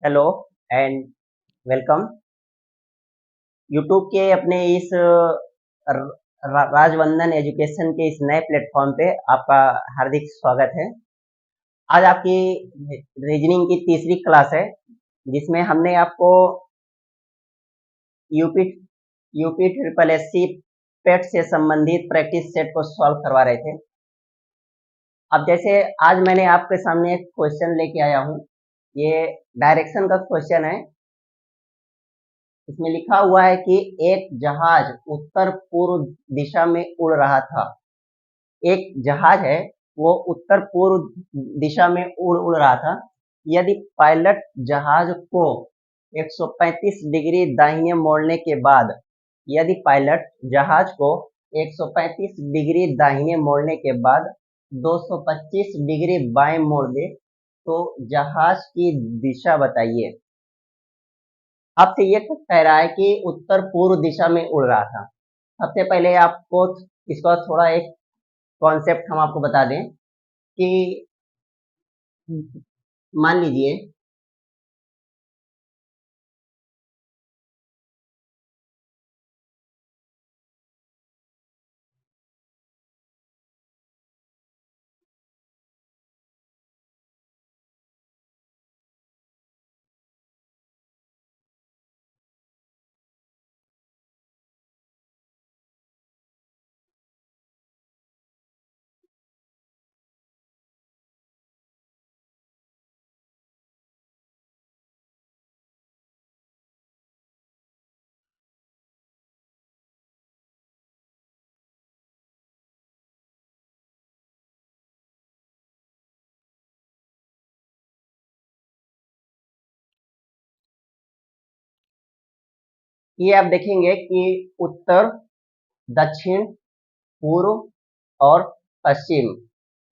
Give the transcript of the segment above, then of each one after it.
Hello and welcome YouTube के अपने इस राजवंदन एजुकेशन के इस नए प्लेटफॉर्म पे आपका हार्दिक स्वागत है। आज आपकी रीजनिंग की तीसरी क्लास है जिसमें हमने आपको UP UP triple S C PET से संबंधित प्रैक्टिस सेट को सॉल्व करवा रहे थे। अब जैसे आज मैंने आपके सामने एक क्वेश्चन लेके आया हूँ। ये डायरेक्शन का क्वेश्चन है। इसमें लिखा हुआ है कि एक जहाज उत्तर पूर्व दिशा में उड़ रहा था। एक जहाज है, वो उत्तर पूर्व दिशा में उड़ उड़ रहा था। यदि पायलट जहाज को 135 डिग्री दाहिने मोड़ने के बाद यदि पायलट जहाज को 135 डिग्री दाहिने मोड़ने के बाद 225 डिग्री बाएं मोड़ दे तो जहाज की दिशा बताइए। आपसे ये कह रहा है कि उत्तर पूर्व दिशा में उड़ रहा था। सबसे पहले आपको इसका थोड़ा एक कॉन्सेप्ट हम आपको बता दें कि मान लीजिए ये आप देखेंगे कि उत्तर, दक्षिण, पूर्व और पश्चिम,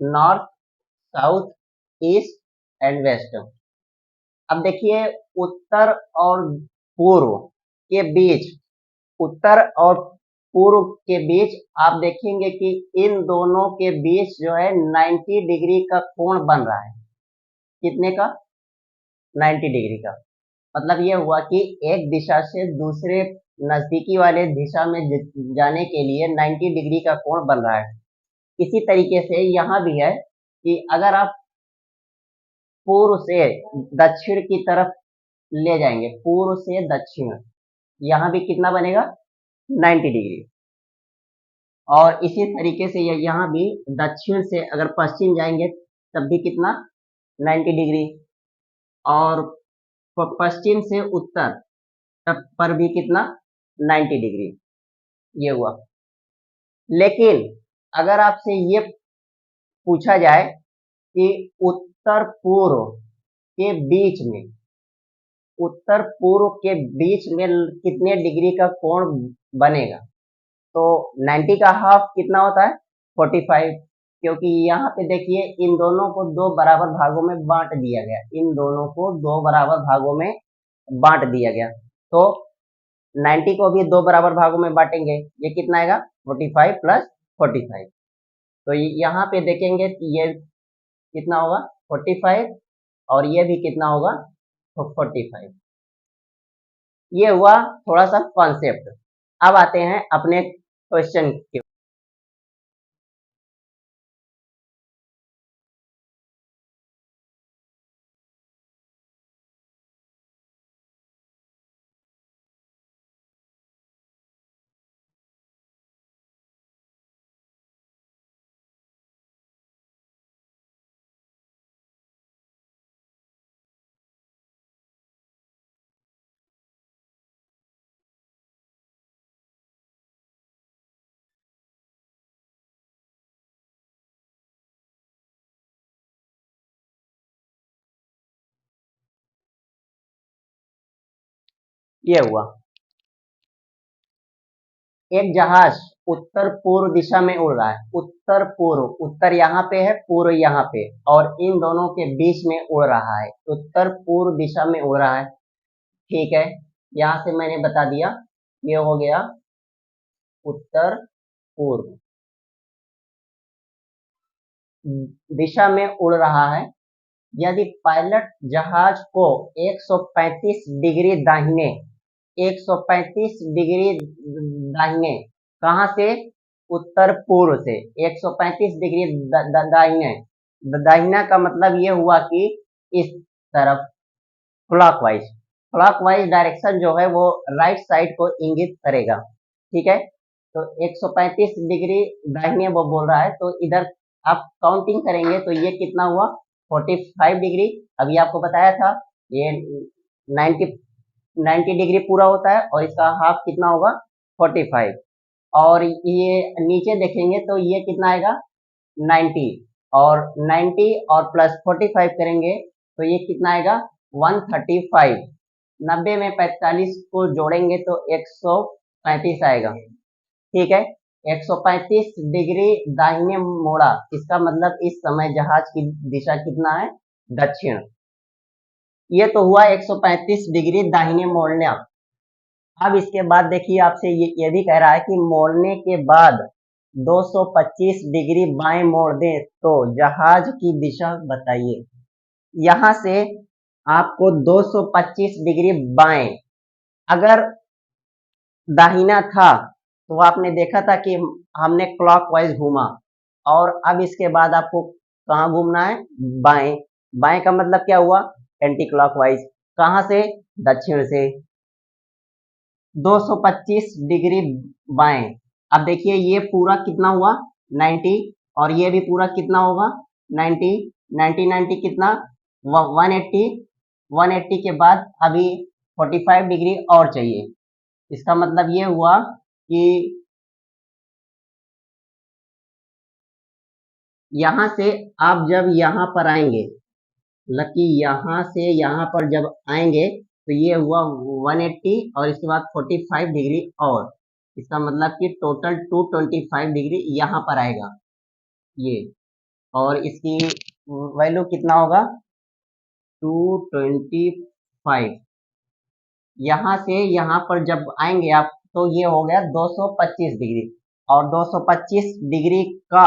north, south, east and west. अब देखिए उत्तर और पूर्व के बीच उत्तर और पूर्व के बीच आप देखेंगे कि इन दोनों के बीच जो है 90 डिग्री का कोण बन रहा है। कितने का? 90 डिग्री का। मतलब ये हुआ कि एक दिशा से दूसरे नजदीकी वाले दिशा में जाने के लिए 90 डिग्री का कोण बन रहा है। इसी तरीके से यहाँ भी है कि अगर आप पूर्व से दक्षिण की तरफ ले जाएंगे, पूर्व से दक्षिण, यहाँ भी कितना बनेगा? 90 डिग्री। और इसी तरीके से यहाँ भी दक्षिण से अगर पश्चिम जाएंगे तब भी कितना? 90 डिग्री। और पश्चिम से उत्तर तब पर भी कितना? 90 डिग्री। ये हुआ। लेकिन अगर आपसे ये पूछा जाए कि उत्तर पूर्व के बीच में उत्तर पूर्व के बीच में कितने डिग्री का कोण बनेगा, तो 90 का हाफ कितना होता है? 45। क्योंकि यहाँ पे देखिए इन दोनों को दो बराबर भागों में बांट दिया गया, इन दोनों को दो बराबर भागों में बांट दिया गया। तो 90 को भी दो बराबर भागों में बांटेंगे, ये कितना आएगा? 45 प्लस 45। तो यहाँ पे देखेंगे कि ये कितना होगा? 45। और ये भी कितना होगा? तो 45। ये हुआ थोड़ा सा कॉन्सेप्ट। अब आते हैं अपने क्वेश्चन के। ये हुआ एक जहाज उत्तर पूर्व दिशा में उड़ रहा है। उत्तर पूर्व, उत्तर यहाँ पे है, पूर्व यहाँ पे, और इन दोनों के बीच में उड़ रहा है। उत्तर पूर्व दिशा में उड़ रहा है। ठीक है, यहाँ से मैंने बता दिया। ये हो गया उत्तर पूर्व दिशा में उड़ रहा है। यदि पायलट जहाज को 135 डिग्री दाहिने 135 डिग्री दाहिने कहाँ से? उत्तर पूर्व से 135 डिग्री दाहिने। दाहिना का मतलब ये हुआ कि इस तरफ क्लॉकवाइज। क्लॉकवाइज डायरेक्शन जो है वो राइट साइड को इंगित करेगा। ठीक है, तो 135 डिग्री दाहिने वो बोल रहा है, तो इधर आप काउंटिंग करेंगे तो ये कितना हुआ? 45 डिग्री। अभी आपको बताया था ये 90 90 डिग्री पूरा होता है और इसका हाफ कितना होगा? 45। और ये नीचे देखेंगे तो ये कितना आएगा? 90। और 90 और प्लस 45 करेंगे तो ये कितना आएगा? 135। 90 में 45 को जोड़ेंगे तो 135 आएगा। ठीक है, 135 डिग्री दाहिने मोड़ा, इसका मतलब इस समय जहाज की दिशा कितना है? दक्षिण। ये तो हुआ 135 डिग्री दाहिने मोड़ना। अब इसके बाद देखिए आपसे ये भी कह रहा है कि मोड़ने के बाद 225 डिग्री बाएं मोड़ दें तो जहाज की दिशा बताइए। यहां से आपको 225 डिग्री बाएं, अगर दाहिना था तो आपने देखा था कि हमने क्लॉकवाइज घूमा, और अब इसके बाद आपको कहाँ घूमना है? बाएं। बाएं का मतलब क्या हुआ? Anti clockwise. कहाँ से? दक्षिण से। 225 डिग्री बाएं। अब देखिए ये पूरा कितना हुआ? 90। और ये भी पूरा कितना होगा? 90। 90 90 कितना? 180। 180 के बाद अभी 45 डिग्री और चाहिए। इसका मतलब ये हुआ कि यहां से आप जब यहां पर आएंगे, मतलब कि यहां से यहां पर जब आएंगे तो ये हुआ 180 और इसके बाद 45 डिग्री और, इसका मतलब कि टोटल 225 डिग्री यहाँ पर आएगा ये। और इसकी वैल्यू कितना होगा? 225। यहाँ से यहाँ पर जब आएंगे आप तो ये हो गया 225 डिग्री। और 225 डिग्री का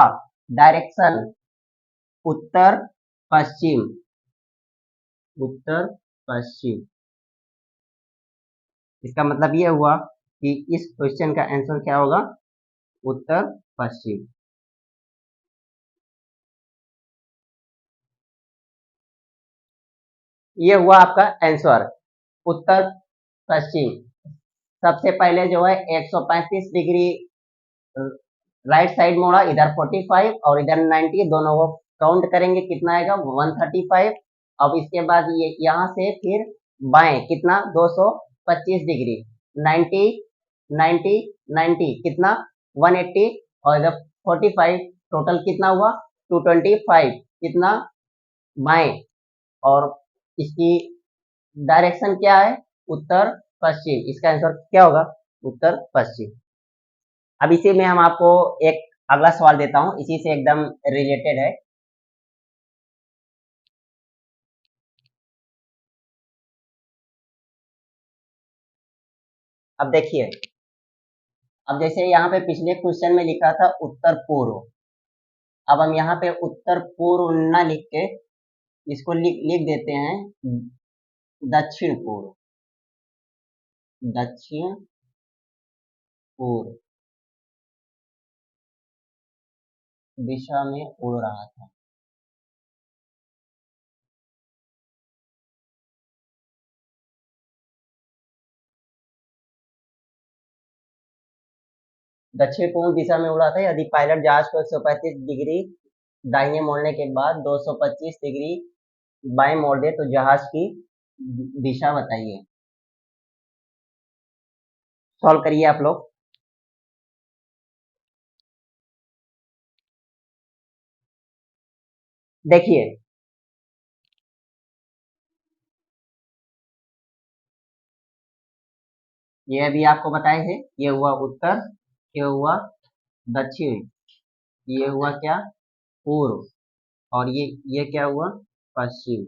डायरेक्शन उत्तर पश्चिम। उत्तर पश्चिम। इसका मतलब ये हुआ कि इस क्वेश्चन का आंसर क्या होगा? उत्तर पश्चिम। ये हुआ आपका आंसर, उत्तर पश्चिम। सबसे पहले जो है 135 डिग्री राइट साइड मोड़ा, इधर 45 और इधर 90, दोनों को काउंट करेंगे कितना आएगा? 135। अब इसके बाद ये यहाँ से फिर बाएं कितना? 225 डिग्री। 90 90 90 कितना? 180। और इधर 45, टोटल कितना हुआ? 225 कितना? बाएं। और इसकी डायरेक्शन क्या है? उत्तर पश्चिम। इसका आंसर क्या होगा? उत्तर पश्चिम। अब इसी में हम आपको एक अगला सवाल देता हूं, इसी से एकदम रिलेटेड है। अब देखिए, अब जैसे यहाँ पे पिछले क्वेश्चन में लिखा था उत्तर पूर्व, अब हम यहाँ पे उत्तर पूर्व न लिख के इसको लिख देते हैं दक्षिण पूर्व। दक्षिण पूर्व दिशा में उड़ रहा था। दक्षिण पूर्व दिशा में उड़ा था यदि पायलट जहाज को 135 डिग्री दाहिने मोड़ने के बाद 225 डिग्री बाएं मोड़ दे तो जहाज की दिशा बताइए। सॉल्व करिए आप लोग। देखिए, ये अभी आपको बताए थे, ये हुआ उत्तर, ये हुआ दक्षिण, ये हुआ क्या? पूर्व। और ये क्या हुआ? पश्चिम।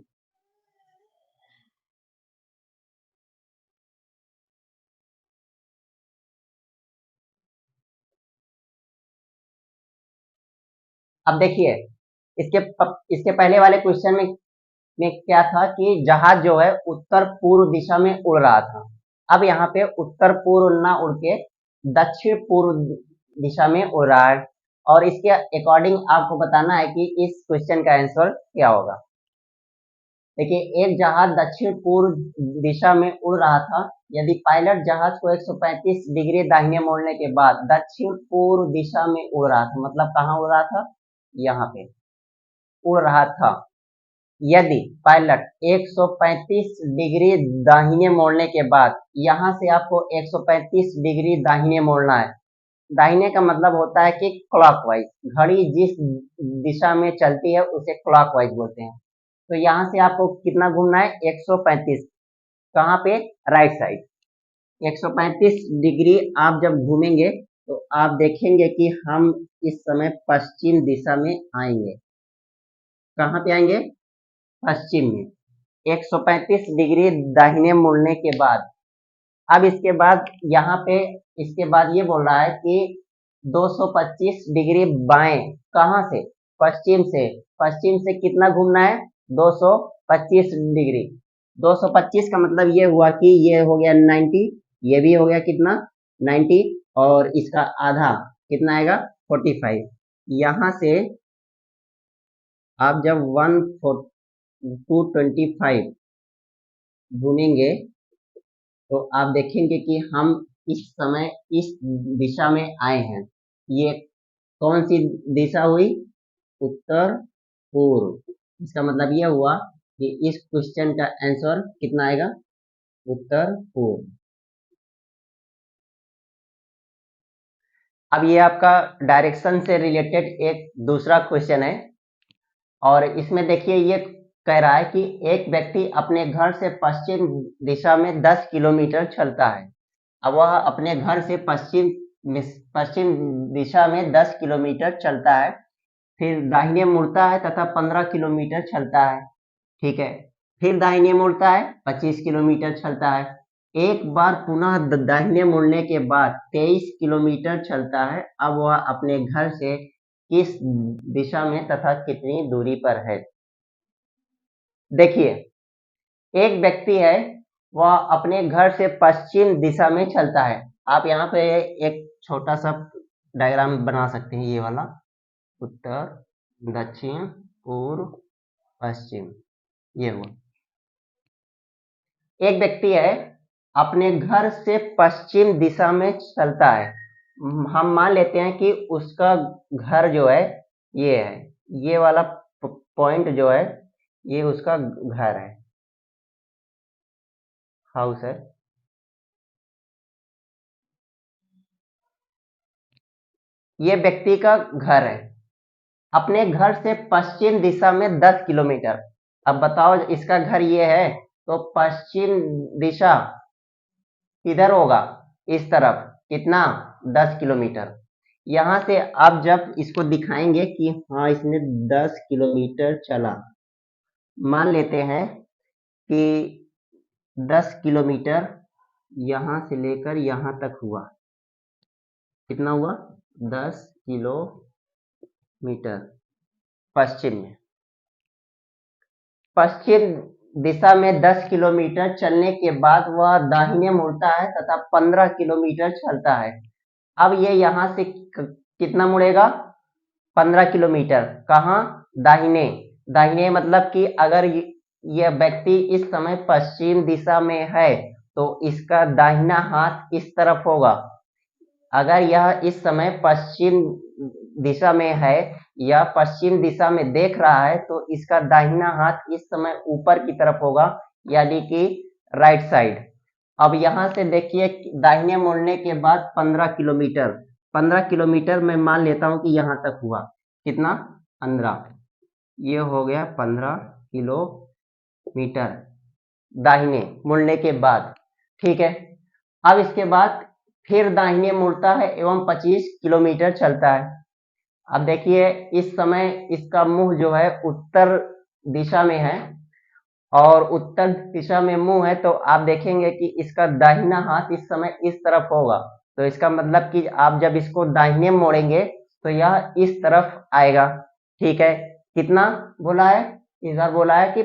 अब देखिए, इसके इसके पहले वाले क्वेश्चन में में क्या था कि जहाज जो है उत्तर पूर्व दिशा में उड़ रहा था। अब यहाँ पे उत्तर पूर्व ना उड़ के दक्षिण पूर्व दिशा में उड़ रहा है, और इसके अकॉर्डिंग आपको बताना है कि इस क्वेश्चन का आंसर क्या होगा। देखिए, एक जहाज दक्षिण पूर्व दिशा में उड़ रहा था। यदि पायलट जहाज को 135 डिग्री दाहिने मोड़ने के बाद दक्षिण पूर्व दिशा में उड़ रहा था, मतलब कहाँ उड़ रहा था, यहाँ पे उड़ रहा था। यदि पायलट 135 डिग्री दाहिने मोड़ने के बाद, यहाँ से आपको 135 डिग्री दाहिने मोड़ना है। दाहिने का मतलब होता है कि क्लॉकवाइज, घड़ी जिस दिशा में चलती है उसे क्लॉकवाइज बोलते हैं। तो यहाँ से आपको कितना घूमना है, 135, कहाँ पे, राइट साइड। 135 डिग्री आप जब घूमेंगे तो आप देखेंगे कि हम इस समय पश्चिम दिशा में आएंगे। कहाँ पे आएंगे, पश्चिम में। 135 डिग्री दाहिने मुड़ने के बाद, अब इसके बाद यहाँ पे, इसके बाद ये बोल रहा है कि 225 डिग्री बाएं, कहाँ से, पश्चिम से। पश्चिम से कितना घूमना है, 225 डिग्री। 225 का मतलब ये हुआ कि ये हो गया 90, ये भी हो गया कितना, 90, और इसका आधा कितना आएगा, 45। यहाँ से आप जब 225 घूमेंगे तो आप देखेंगे कि हम इस समय इस दिशा में आए हैं। ये कौन सी दिशा हुई, उत्तर पूर्व। इसका मतलब यह हुआ कि इस क्वेश्चन का आंसर कितना आएगा, उत्तर पूर्व। अब ये आपका डायरेक्शन से रिलेटेड एक दूसरा क्वेश्चन है, और इसमें देखिए ये कह रहा है कि एक व्यक्ति अपने घर से पश्चिम दिशा में 10 किलोमीटर चलता है। अब वह अपने घर से पश्चिम दिशा में 10 किलोमीटर चलता है, फिर दाहिने मुड़ता है तथा 15 किलोमीटर चलता है, ठीक है। फिर दाहिने मुड़ता है, 25 किलोमीटर चलता है। एक बार पुनः दाहिने मुड़ने के बाद 23 किलोमीटर चलता है। अब वह अपने घर से किस दिशा में तथा कितनी दूरी पर है। देखिए, एक व्यक्ति है, वह अपने घर से पश्चिम दिशा में चलता है। आप यहाँ पे एक छोटा सा डायग्राम बना सकते हैं, ये वाला, उत्तर, दक्षिण, पूर्व, पश्चिम, ये हुआ। एक व्यक्ति है, अपने घर से पश्चिम दिशा में चलता है। हम मान लेते हैं कि उसका घर जो है ये है, ये वाला पॉइंट जो है ये उसका घर है, हाउस है। ये व्यक्ति का घर है, अपने घर से पश्चिम दिशा में 10 किलोमीटर। अब बताओ, इसका घर ये है तो पश्चिम दिशा किधर होगा, इस तरफ, कितना, 10 किलोमीटर। यहाँ से आप जब इसको दिखाएंगे कि हाँ इसने 10 किलोमीटर चला, मान लेते हैं कि 10 किलोमीटर यहाँ से लेकर यहाँ तक हुआ, कितना हुआ, 10 किलोमीटर पश्चिम में। पश्चिम दिशा में 10 किलोमीटर चलने के बाद वह दाहिने मुड़ता है तथा 15 किलोमीटर चलता है। अब ये यहाँ से कितना मुड़ेगा, 15 किलोमीटर, कहाँ, दाहिने। दाहिने मतलब कि अगर यह व्यक्ति इस समय पश्चिम दिशा में है तो इसका दाहिना हाथ इस तरफ होगा। अगर यह इस समय पश्चिम दिशा में है या पश्चिम दिशा में देख रहा है तो इसका दाहिना हाथ इस समय ऊपर की तरफ होगा, यानी कि राइट साइड। अब यहाँ से देखिए, दाहिने मुड़ने के बाद 15 किलोमीटर मैं मान लेता हूँ कि यहाँ तक हुआ, कितना, 15, ये हो गया 15 किलोमीटर दाहिने मुड़ने के बाद, ठीक है। अब इसके बाद फिर दाहिने मुड़ता है एवं 25 किलोमीटर चलता है। अब देखिए, इस समय इसका मुंह जो है उत्तर दिशा में है, और उत्तर दिशा में मुंह है, तो आप देखेंगे कि इसका दाहिना हाथ इस समय इस तरफ होगा। तो इसका मतलब कि आप जब इसको दाहिने मोड़ेंगे तो यह इस तरफ आएगा, ठीक है। कितना बोला है, इस बार बोला है कि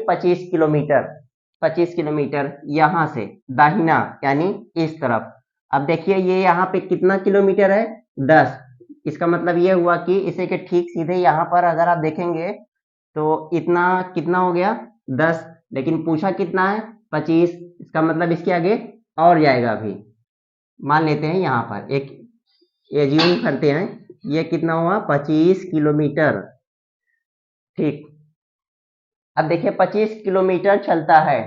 25 किलोमीटर यहाँ से दाहिना यानी इस तरफ। अब देखिए ये यहाँ पे कितना किलोमीटर है, 10। इसका मतलब ये हुआ कि इसे के ठीक सीधे यहाँ पर अगर आप देखेंगे तो इतना कितना हो गया 10, लेकिन पूछा कितना है 25। इसका मतलब इसके आगे और जाएगा। अभी मान लेते हैं यहाँ पर एक एज्यूम करते हैं, ये कितना हुआ 25 किलोमीटर। ठीक, अब देखिए 25 किलोमीटर चलता है,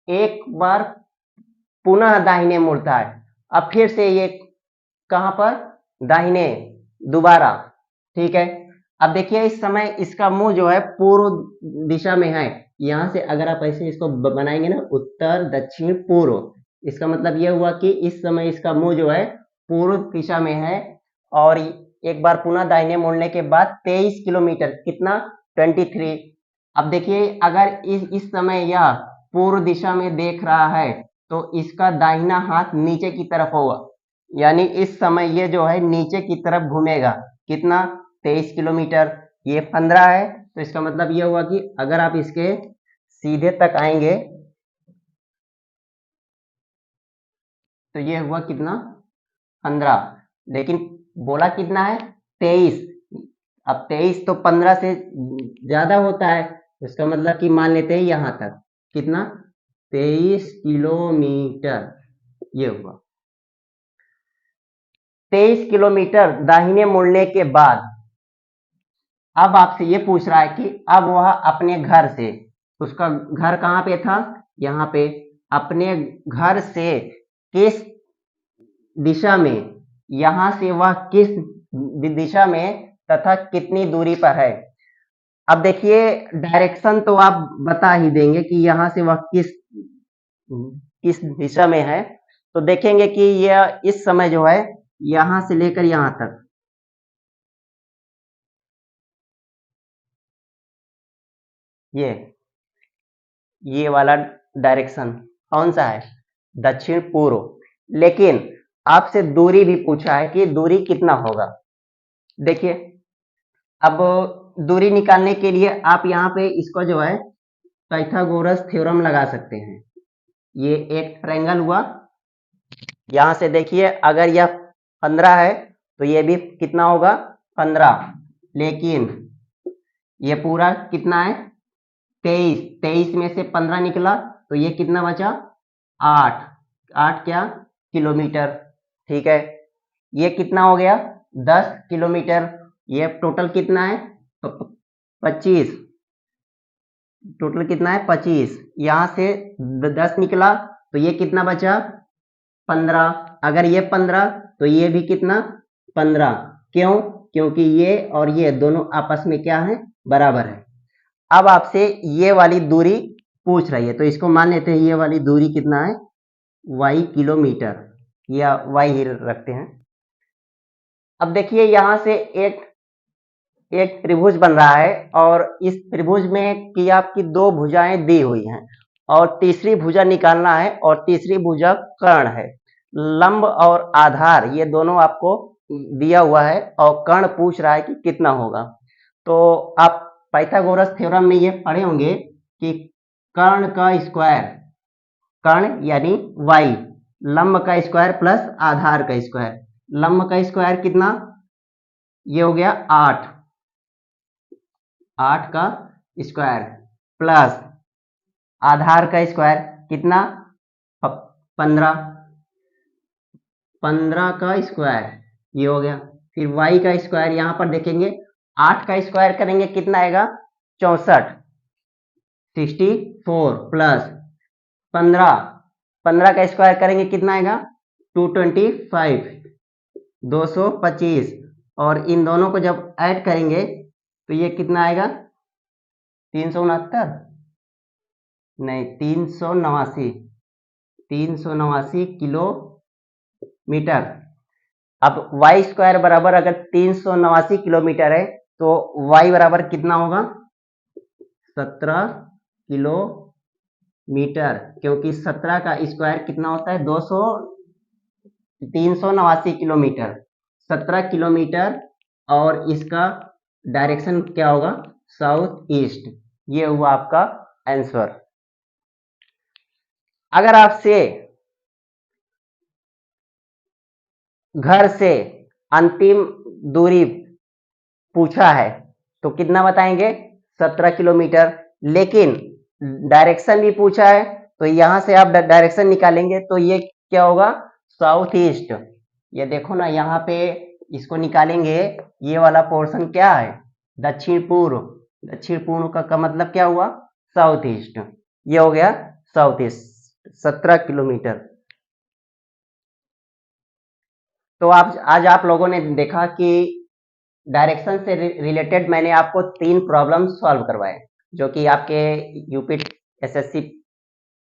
एक बार पुनः दाहिने मुड़ता है, अब फिर से ये कहां पर, दाहिने दोबारा। ठीक है, अब देखिए इस समय इसका मुंह जो है पूर्व दिशा में है। यहां से अगर आप ऐसे इसको बनाएंगे ना, उत्तर दक्षिण पूर्व, इसका मतलब यह हुआ कि इस समय इसका मुंह जो है पूर्व दिशा में है। और एक बार पुनः दाहिने मुड़ने के बाद 23 किलोमीटर, कितना 23। अब देखिए अगर इस समय यह पूर्व दिशा में देख रहा है तो इसका दाहिना हाथ नीचे की तरफ होगा, यानी इस समय ये जो है नीचे की तरफ घूमेगा। कितना 23 किलोमीटर, ये 15 है, तो इसका मतलब ये हुआ कि अगर आप इसके सीधे तक आएंगे तो ये हुआ कितना 15, लेकिन बोला कितना है 23। अब 23 तो 15 से ज्यादा होता है, तो इसका मतलब कि मान लेते हैं यहां तक, कितना 23 किलोमीटर ये हुआ। 23 किलोमीटर दाहिने मुड़ने के बाद अब आपसे ये पूछ रहा है कि अब वह अपने घर से, उसका घर कहाँ पे था, यहाँ पे, अपने घर से किस दिशा में, यहां से वह किस दिशा में तथा कितनी दूरी पर है। अब देखिए डायरेक्शन तो आप बता ही देंगे कि यहां से वह किस किस दिशा में है। तो देखेंगे कि यह इस समय जो है यहां से लेकर यहां तक, ये वाला डायरेक्शन कौन सा है, दक्षिण पूर्व। लेकिन आपसे दूरी भी पूछा है कि दूरी कितना होगा। देखिए अब दूरी निकालने के लिए आप यहाँ पे इसको जो है पाइथागोरस थ्योरम लगा सकते हैं। ये एक ट्रायंगल हुआ, यहां से देखिए अगर यह 15 है तो ये भी कितना होगा 15, लेकिन ये पूरा कितना है 23, 23 में से 15 निकला तो ये कितना बचा 8, 8 क्या किलोमीटर। ठीक है, ये कितना हो गया 10 किलोमीटर। ये टोटल कितना है 25, टोटल कितना है 25, यहां से 10 निकला तो ये कितना बचा 15। अगर ये 15 तो ये भी कितना 15, क्यों, क्योंकि ये और ये दोनों आपस में क्या है बराबर है। अब आपसे ये वाली दूरी पूछ रही है तो इसको मान लेते हैं ये वाली दूरी कितना है y किलोमीटर, या y ही रखते हैं। अब देखिए यहां से एक एक त्रिभुज बन रहा है और इस त्रिभुज में की आपकी दो भुजाएं दी हुई हैं और तीसरी भुजा निकालना है, और तीसरी भुजा कर्ण है। लंब और आधार ये दोनों आपको दिया हुआ है और कर्ण पूछ रहा है कि कितना होगा। तो आप पाइथागोरस थ्योरम में ये पढ़े होंगे कि कर्ण का स्क्वायर, कर्ण यानी y, लंब का स्क्वायर प्लस आधार का स्क्वायर। लंब का स्क्वायर कितना, ये हो गया 8, 8 का स्क्वायर प्लस आधार का स्क्वायर कितना 15, 15 का स्क्वायर ये हो गया। फिर y का स्क्वायर यहां पर देखेंगे 8 का स्क्वायर करेंगे कितना आएगा 64, 64 प्लस 15, 15 का स्क्वायर करेंगे कितना आएगा 225, 225, और इन दोनों को जब ऐड करेंगे तो ये कितना आएगा 369, नहीं 389, 389 किलोमीटर। अब y स्क्वायर बराबर अगर 389 किलोमीटर है तो y बराबर कितना होगा 17 किलोमीटर, क्योंकि 17 का स्क्वायर कितना होता है 200, 389 किलोमीटर, 17 किलोमीटर, और इसका डायरेक्शन क्या होगा साउथ ईस्ट। ये हुआ आपका आंसर। अगर आपसे घर से अंतिम दूरी पूछा है तो कितना बताएंगे? 17 किलोमीटर। लेकिन डायरेक्शन भी पूछा है तो यहां से आप डायरेक्शन निकालेंगे तो ये क्या होगा? South east. ये देखो ना, यहाँ पे इसको निकालेंगे, ये वाला पोर्शन क्या है? दक्षिण पूर्व। दक्षिण पूर्व का मतलब क्या हुआ? South east. ये हो गया साउथ ईस्ट, 17 किलोमीटर। तो आज आप लोगों ने देखा कि डायरेक्शन से रिलेटेड मैंने आपको 3 प्रॉब्लम सॉल्व करवाए, जो कि आपके यूपी एसएससी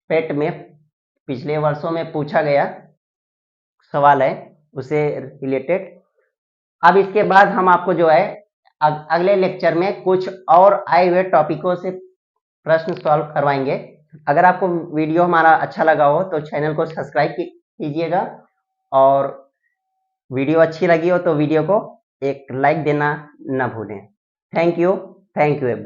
पेट में पिछले वर्षों में पूछा गया सवाल है, उसे रिलेटेड। अब इसके बाद हम आपको जो है अगले लेक्चर में कुछ और आए हुए टॉपिकों से प्रश्न सॉल्व करवाएंगे। अगर आपको वीडियो हमारा अच्छा लगा हो तो चैनल को सब्सक्राइब कीजिएगा, और वीडियो अच्छी लगी हो तो वीडियो को एक लाइक देना ना भूलें। Thank you every.